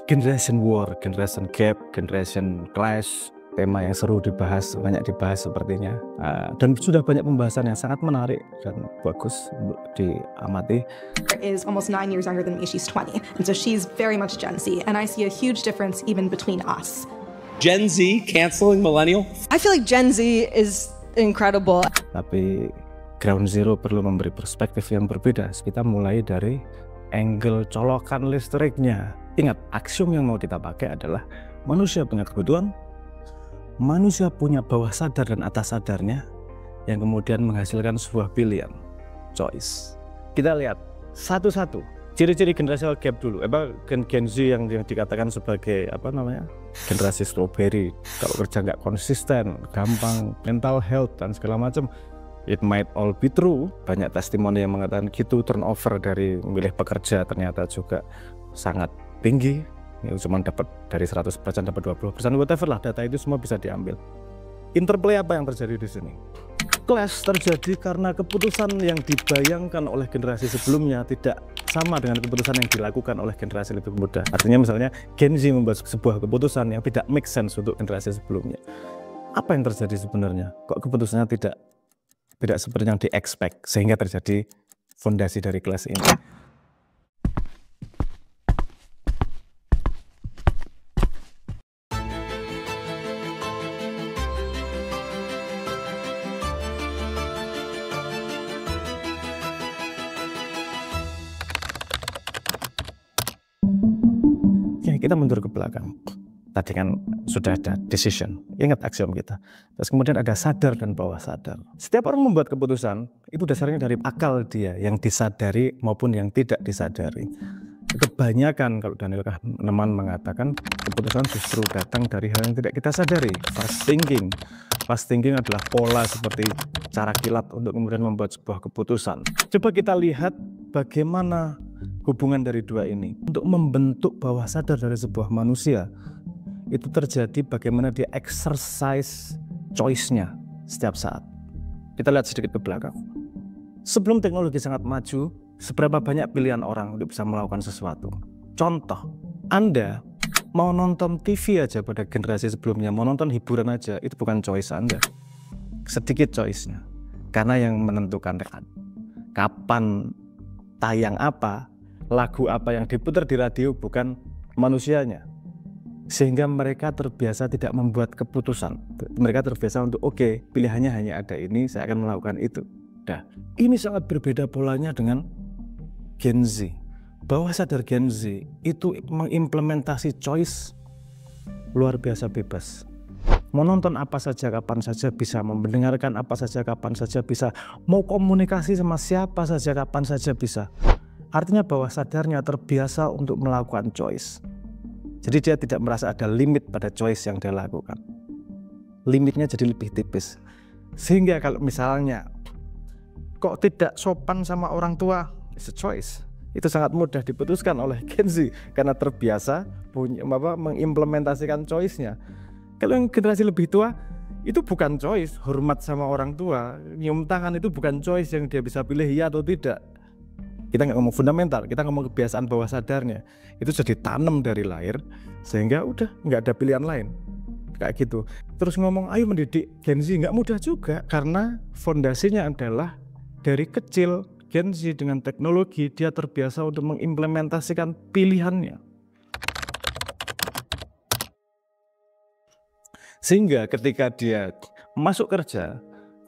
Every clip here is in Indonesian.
Generation war, generation gap, generation clash, tema yang seru dibahas, banyak dibahas sepertinya. Dan sudah banyak pembahasan yang sangat menarik dan bagus untuk diamati. Is almost 9 years younger than me. She's 20, and so she's very much Gen Z, and I see a huge difference even between us. Gen Z canceling millennial? I feel like Gen Z is incredible. Tapi Ground Zero perlu memberi perspektif yang berbeda. Kita mulai dari angle colokan listriknya. Ingat, aksiom yang mau kita pakai adalah manusia punya kebutuhan, manusia punya bawah sadar dan atas sadarnya, yang kemudian menghasilkan sebuah pilihan, choice. Kita lihat satu-satu ciri-ciri generasi gap dulu. Gen Z yang dikatakan sebagai generasi strawberry, kalau kerja nggak konsisten, gampang, mental health dan segala macam. It might all be true. Banyak testimoni yang mengatakan gitu. Turnover dari memilih pekerja ternyata juga sangat tinggi. Cuma dapat dari 100% dapat 20%, whatever lah, data itu semua bisa diambil. Interplay apa yang terjadi di sini? Clash terjadi karena keputusan yang dibayangkan oleh generasi sebelumnya tidak sama dengan keputusan yang dilakukan oleh generasi lebih muda. Artinya misalnya Gen Z membuat sebuah keputusan yang tidak make sense untuk generasi sebelumnya. Apa yang terjadi sebenarnya? Kok keputusannya tidak seperti yang di-expect, sehingga terjadi fondasi dari clash ini. Kita mundur ke belakang. Tadi kan sudah ada decision, ingat aksiom kita. Terus kemudian ada sadar dan bawah sadar. Setiap orang membuat keputusan, itu dasarnya dari akal dia, yang disadari maupun yang tidak disadari. Kebanyakan, kalau Daniel Kahneman mengatakan, keputusan justru datang dari hal yang tidak kita sadari. Fast thinking. Fast thinking adalah pola seperti cara kilat untuk kemudian membuat sebuah keputusan. Coba kita lihat bagaimana hubungan dari dua ini. Untuk membentuk bawah sadar dari sebuah manusia, itu terjadi bagaimana dia exercise choice-nya setiap saat. Kita lihat sedikit ke belakang. Sebelum teknologi sangat maju, seberapa banyak pilihan orang untuk bisa melakukan sesuatu. Contoh, Anda mau nonton TV aja pada generasi sebelumnya, mau nonton hiburan aja, itu bukan choice Anda. Sedikit choice-nya. Karena yang menentukan kapan tayang apa, lagu apa yang diputar di radio bukan manusianya. Sehingga mereka terbiasa tidak membuat keputusan. Mereka terbiasa untuk oke, pilihannya hanya ada ini, saya akan melakukan itu. Nah, ini sangat berbeda polanya dengan Gen Z. Bawah sadar Gen Z itu mengimplementasi choice luar biasa bebas. Mau nonton apa saja, kapan saja bisa, mau mendengarkan apa saja, kapan saja bisa, mau komunikasi sama siapa saja, kapan saja bisa. Artinya bawah sadarnya terbiasa untuk melakukan choice. Jadi dia tidak merasa ada limit pada choice yang dia lakukan. Limitnya jadi lebih tipis. Sehingga kalau misalnya kok tidak sopan sama orang tua, it's a choice. Itu sangat mudah diputuskan oleh Gen Z karena terbiasa mengimplementasikan choice-nya. Kalau yang generasi lebih tua, itu bukan choice. Hormat sama orang tua, nyium tangan itu bukan choice yang dia bisa pilih ya atau tidak. Kita nggak ngomong fundamental, kita ngomong kebiasaan bawah sadarnya. Itu sudah ditanam dari lahir, sehingga udah nggak ada pilihan lain. Kayak gitu. Terus ngomong, ayo mendidik Gen Z, nggak mudah juga. Karena fondasinya adalah dari kecil, Gen Z dengan teknologi, dia terbiasa untuk mengimplementasikan pilihannya. Sehingga ketika dia masuk kerja,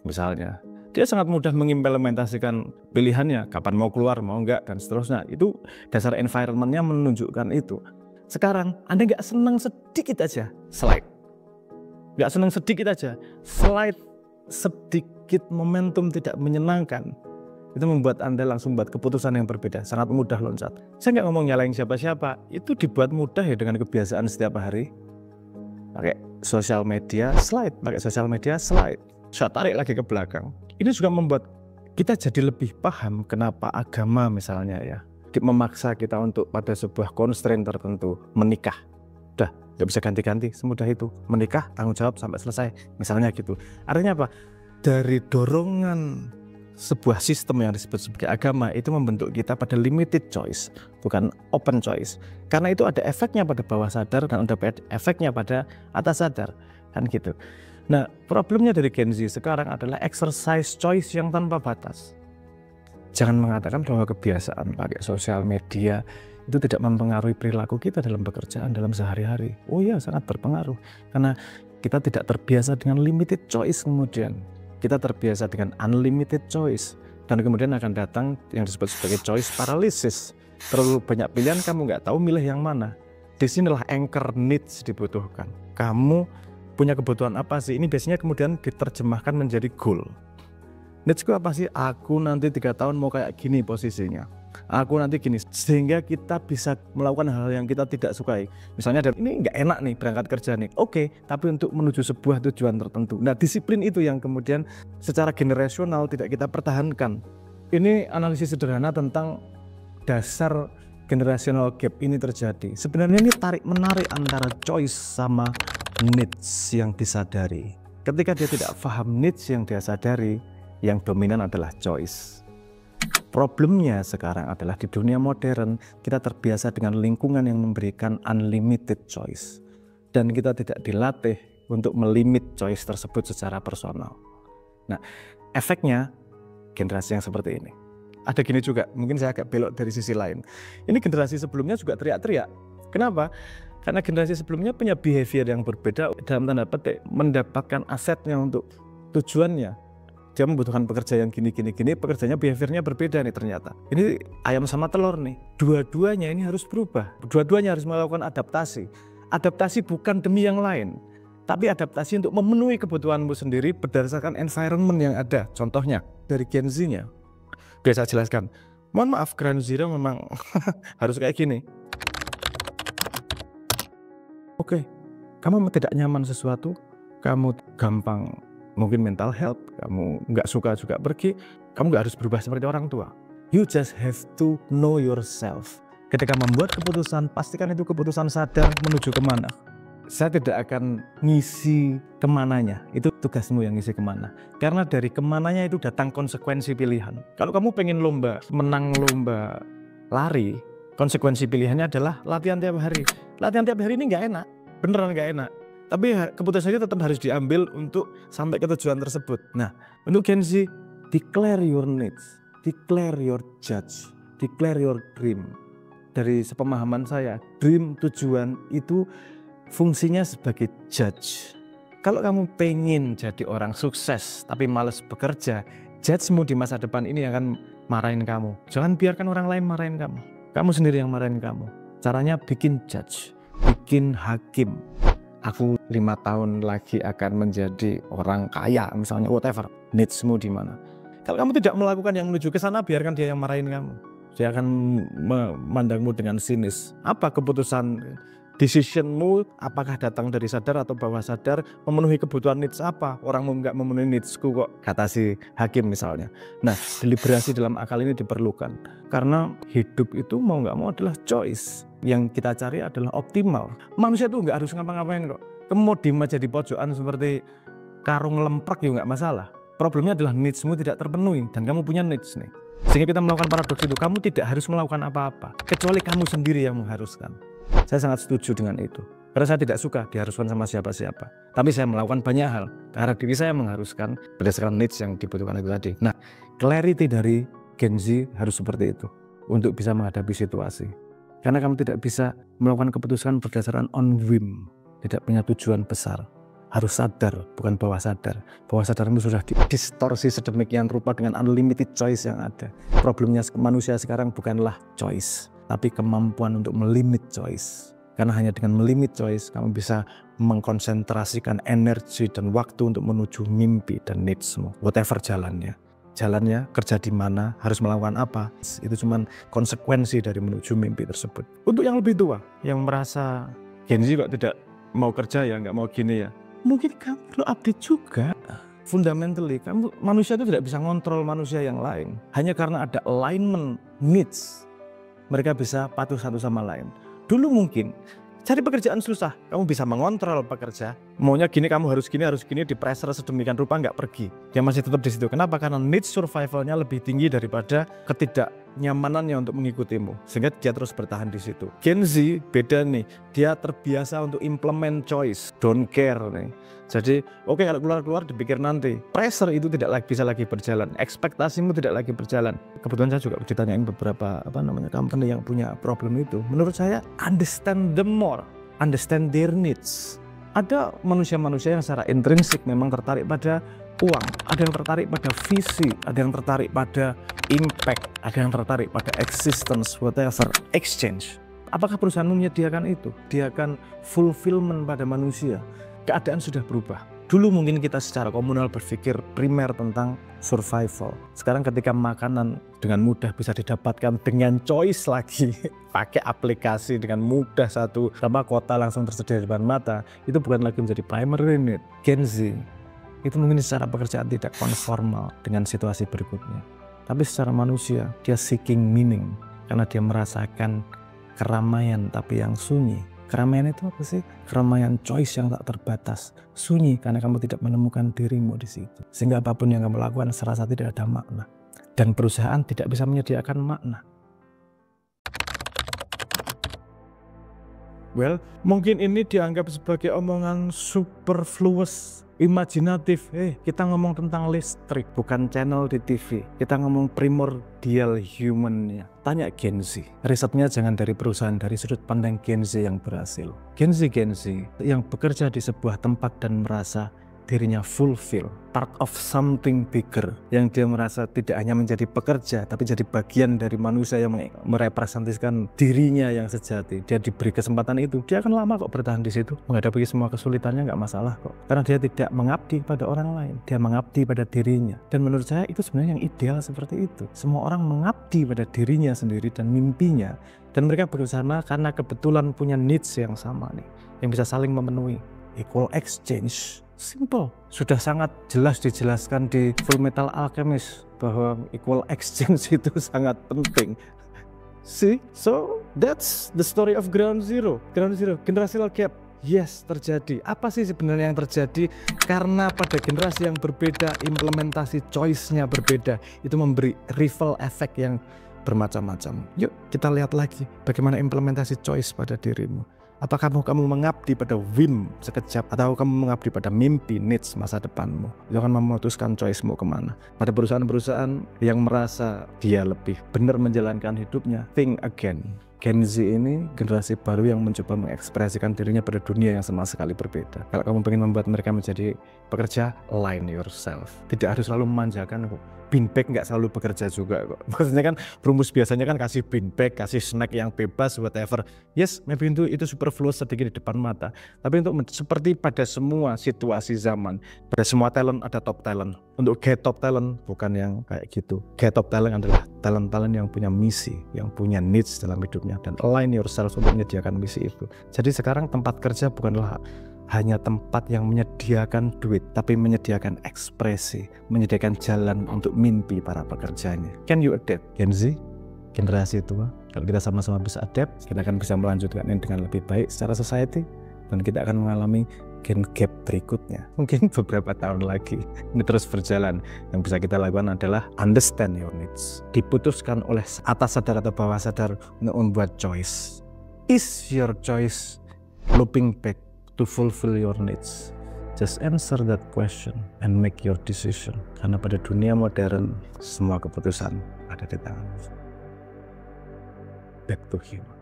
misalnya, dia sangat mudah mengimplementasikan pilihannya, kapan mau keluar, mau enggak, dan seterusnya. Itu dasar environment-nya menunjukkan itu. Sekarang, Anda nggak senang sedikit aja, slide. Nggak senang sedikit aja, slide sedikit momentum tidak menyenangkan. Itu membuat Anda langsung buat keputusan yang berbeda, sangat mudah loncat. Saya nggak ngomong nyalain siapa-siapa, itu dibuat mudah ya dengan kebiasaan setiap hari. Pakai sosial media, slide. Pakai sosial media, slide. Saya tarik lagi ke belakang. Ini juga membuat kita jadi lebih paham kenapa agama misalnya ya memaksa kita untuk pada sebuah constraint tertentu, menikah. Udah, nggak bisa ganti-ganti, semudah itu. Menikah, tanggung jawab sampai selesai, misalnya gitu. Artinya apa? Dari dorongan sebuah sistem yang disebut sebagai agama itu membentuk kita pada limited choice, bukan open choice. Karena itu ada efeknya pada bawah sadar dan ada efeknya pada atas sadar, kan gitu. Nah, problemnya dari Gen Z sekarang adalah exercise choice yang tanpa batas. Jangan mengatakan bahwa kebiasaan pakai sosial media itu tidak mempengaruhi perilaku kita dalam pekerjaan, dalam sehari-hari. Oh iya, sangat berpengaruh. Karena kita tidak terbiasa dengan limited choice kemudian. Kita terbiasa dengan unlimited choice. Dan kemudian akan datang yang disebut sebagai choice paralysis. Terlalu banyak pilihan, kamu nggak tahu milih yang mana. Disinilah anchor needs dibutuhkan. Kamu punya kebutuhan apa sih? Ini biasanya kemudian diterjemahkan menjadi goal. Needsku apa sih? Aku nanti 3 tahun mau kayak gini posisinya. Aku nanti gini. Sehingga kita bisa melakukan hal yang kita tidak sukai. Misalnya ini nggak enak nih berangkat kerja nih. Oke, tapi untuk menuju sebuah tujuan tertentu. Nah, disiplin itu yang kemudian secara generasional tidak kita pertahankan. Ini analisis sederhana tentang dasar generational gap ini terjadi. Sebenarnya ini tarik-menarik antara choice sama needs yang disadari. Ketika dia tidak paham needs yang dia sadari, yang dominan adalah choice. Problemnya sekarang adalah di dunia modern kita terbiasa dengan lingkungan yang memberikan unlimited choice dan kita tidak dilatih untuk melimit choice tersebut secara personal. Nah, efeknya generasi yang seperti ini. Ada gini juga, mungkin saya agak belok dari sisi lain. Ini generasi sebelumnya juga teriak-teriak. Kenapa? Karena generasi sebelumnya punya behavior yang berbeda, dalam tanda petik mendapatkan asetnya untuk tujuannya. Dia membutuhkan pekerja yang gini, pekerjanya behaviornya berbeda nih ternyata. Ini ayam sama telur nih. Dua-duanya ini harus berubah. Dua-duanya harus melakukan adaptasi. Adaptasi bukan demi yang lain, tapi adaptasi untuk memenuhi kebutuhanmu sendiri berdasarkan environment yang ada. Contohnya dari Gen Z-nya. Biasa jelaskan. Mohon maaf, Grand Zero memang harus kayak gini. Oke, kamu tidak nyaman sesuatu, kamu gampang mungkin mental health, kamu nggak suka juga pergi, kamu nggak harus berubah seperti orang tua. You just have to know yourself. Ketika membuat keputusan, pastikan itu keputusan sadar menuju kemana. Saya tidak akan ngisi kemananya, itu tugasmu yang ngisi kemana. Karena dari kemananya itu datang konsekuensi pilihan. Kalau kamu pengen menang lomba lari, konsekuensi pilihannya adalah latihan tiap hari. Latihan tiap hari ini nggak enak, beneran nggak enak. Tapi keputusan itu tetap harus diambil untuk sampai ke tujuan tersebut. Nah, untuk Gen Z, declare your needs, declare your judge, declare your dream. Dari sepemahaman saya, dream, tujuan itu fungsinya sebagai judge. Kalau kamu pengen jadi orang sukses tapi malas bekerja, judgemu di masa depan ini akan marahin kamu. Jangan biarkan orang lain marahin kamu. Kamu sendiri yang marahin kamu. Caranya bikin judge, bikin hakim. Aku 5 tahun lagi akan menjadi orang kaya, misalnya whatever, needs-mu di mana. Kalau kamu tidak melakukan yang menuju ke sana, biarkan dia yang marahin kamu. Dia akan memandangmu dengan sinis. Apa keputusan, decision-mu, apakah datang dari sadar atau bawah sadar, memenuhi kebutuhan needs apa? Orangmu nggak memenuhi needs-ku kok, kata si hakim misalnya. Nah, deliberasi dalam akal ini diperlukan. Karena hidup itu mau nggak mau adalah choice. Yang kita cari adalah optimal. Manusia itu nggak harus ngapa-ngapain kok. Kamu mau diem aja di pojokan seperti karung lemprek juga nggak masalah. Problemnya adalah needs-mu tidak terpenuhi dan kamu punya needs nih. Sehingga kita melakukan paradoks itu, kamu tidak harus melakukan apa-apa kecuali kamu sendiri yang mengharuskan. Saya sangat setuju dengan itu. Karena saya tidak suka diharuskan sama siapa-siapa. Tapi saya melakukan banyak hal karena diri saya mengharuskan berdasarkan needs yang dibutuhkan itu tadi. Nah, clarity dari Gen Z harus seperti itu untuk bisa menghadapi situasi. Karena kamu tidak bisa melakukan keputusan berdasarkan on whim, tidak punya tujuan besar. Harus sadar, bukan bawah sadar. Bawah sadarmu sudah didistorsi sedemikian rupa dengan unlimited choice yang ada. Problemnya manusia sekarang bukanlah choice, tapi kemampuan untuk melimit choice. Karena hanya dengan melimit choice, kamu bisa mengkonsentrasikan energi dan waktu untuk menuju mimpi dan needs-mu. Whatever jalannya. Jalannya, kerja di mana, harus melakukan apa, itu cuma konsekuensi dari menuju mimpi tersebut. Untuk yang lebih tua, yang merasa Gen Z kok tidak mau kerja ya, nggak mau gini ya, mungkin kamu perlu update juga. Fundamentally, manusia itu tidak bisa ngontrol manusia yang lain. Hanya karena ada alignment needs, mereka bisa patuh satu sama lain. Dulu mungkin Cari pekerjaan susah, kamu bisa mengontrol pekerja. Maunya gini, kamu harus gini, di pressure sedemikian rupa nggak pergi. Dia masih tetap di situ. Kenapa? Karena need survivalnya lebih tinggi daripada ketidaknyamanannya untuk mengikutimu. Sehingga dia terus bertahan di situ. Gen Z beda nih, dia terbiasa untuk implement choice, don't care nih. Jadi oke, kalau keluar dipikir nanti. Pressure itu tidak bisa lagi berjalan, ekspektasimu tidak lagi berjalan. Kebetulan saya juga ditanyain beberapa company yang punya problem itu. Menurut saya, understand them more, understand their needs. Ada manusia-manusia yang secara intrinsik memang tertarik pada uang, ada yang tertarik pada visi, ada yang tertarik pada impact, ada yang tertarik pada existence, whatever, exchange. Apakah perusahaan menyediakan itu? Dia akan fulfillment pada manusia. Keadaan sudah berubah. Dulu mungkin kita secara komunal berpikir primer tentang survival. Sekarang ketika makanan dengan mudah bisa didapatkan dengan choice lagi, pakai aplikasi dengan mudah, satu kota langsung tersedia di depan mata, itu bukan lagi menjadi primary need. Gen Z itu mungkin secara pekerjaan tidak konformal dengan situasi berikutnya. Tapi secara manusia, dia seeking meaning karena dia merasakan keramaian tapi yang sunyi. Keramaian itu apa sih? Keramaian choice yang tak terbatas. Sunyi karena kamu tidak menemukan dirimu di situ. Sehingga apapun yang kamu lakukan serasa tidak ada makna. Dan perusahaan tidak bisa menyediakan makna. Well, mungkin ini dianggap sebagai omongan superfluous, imajinatif. Kita ngomong tentang listrik, bukan channel di TV. Kita ngomong primordial human-nya. Tanya Gen Z. Risetnya jangan dari perusahaan, dari sudut pandang Gen Z yang berhasil. Gen Z yang bekerja di sebuah tempat dan merasa dirinya fulfill, part of something bigger, yang dia merasa tidak hanya menjadi pekerja tapi jadi bagian dari manusia yang merepresentasikan dirinya yang sejati. Dia diberi kesempatan itu, dia akan lama kok bertahan di situ, menghadapi semua kesulitannya nggak masalah kok, karena dia tidak mengabdi pada orang lain, dia mengabdi pada dirinya. Dan menurut saya itu sebenarnya yang ideal seperti itu. Semua orang mengabdi pada dirinya sendiri dan mimpinya, dan mereka bersama karena kebetulan punya needs yang sama nih, yang bisa saling memenuhi. Equal exchange. Simple, sudah sangat jelas dijelaskan di Full Metal Alchemist bahwa equal exchange itu sangat penting. See, so that's the story of Ground Zero, generational gap. Yes, terjadi. Apa sih sebenarnya yang terjadi? Karena pada generasi yang berbeda, implementasi choice-nya berbeda. Itu memberi ripple effect yang bermacam-macam. Yuk kita lihat lagi bagaimana implementasi choice pada dirimu. Apakah kamu mengabdi pada whim sekejap, atau kamu mengabdi pada mimpi, needs masa depanmu? Itu akan memutuskan choice-mu kemana. Pada perusahaan-perusahaan yang merasa dia lebih benar menjalankan hidupnya, think again. Gen Z ini generasi baru yang mencoba mengekspresikan dirinya pada dunia yang sama sekali berbeda. Kalau kamu ingin membuat mereka menjadi pekerja, align yourself. Tidak harus selalu memanjakan kok. Beanbag nggak selalu bekerja juga kok. Maksudnya kan perumus biasanya kan kasih beanbag, kasih snack yang bebas, whatever. Yes, maybe itu superfluous sedikit di depan mata. Tapi untuk seperti pada semua situasi zaman, pada semua talent ada top talent. Untuk get top talent bukan yang kayak gitu. Get top talent adalah talent-talent yang punya misi, yang punya needs dalam hidupnya, dan align yourself untuk menyediakan misi itu. Jadi sekarang tempat kerja bukanlah hanya tempat yang menyediakan duit, tapi menyediakan ekspresi, menyediakan jalan untuk mimpi para pekerjanya. Can you adapt? Gen Z, generasi tua, kalau kita sama-sama bisa adapt, kita akan bisa melanjutkan ini dengan lebih baik secara society, dan kita akan mengalami gen gap berikutnya. Mungkin beberapa tahun lagi ini terus berjalan. Yang bisa kita lakukan adalah understand your needs. Diputuskan oleh atas sadar atau bawah sadar untuk membuat choice. Is your choice looping back to fulfill your needs? Just answer that question and make your decision. Karena pada dunia modern, semua keputusan ada di tanganmu. Back to human.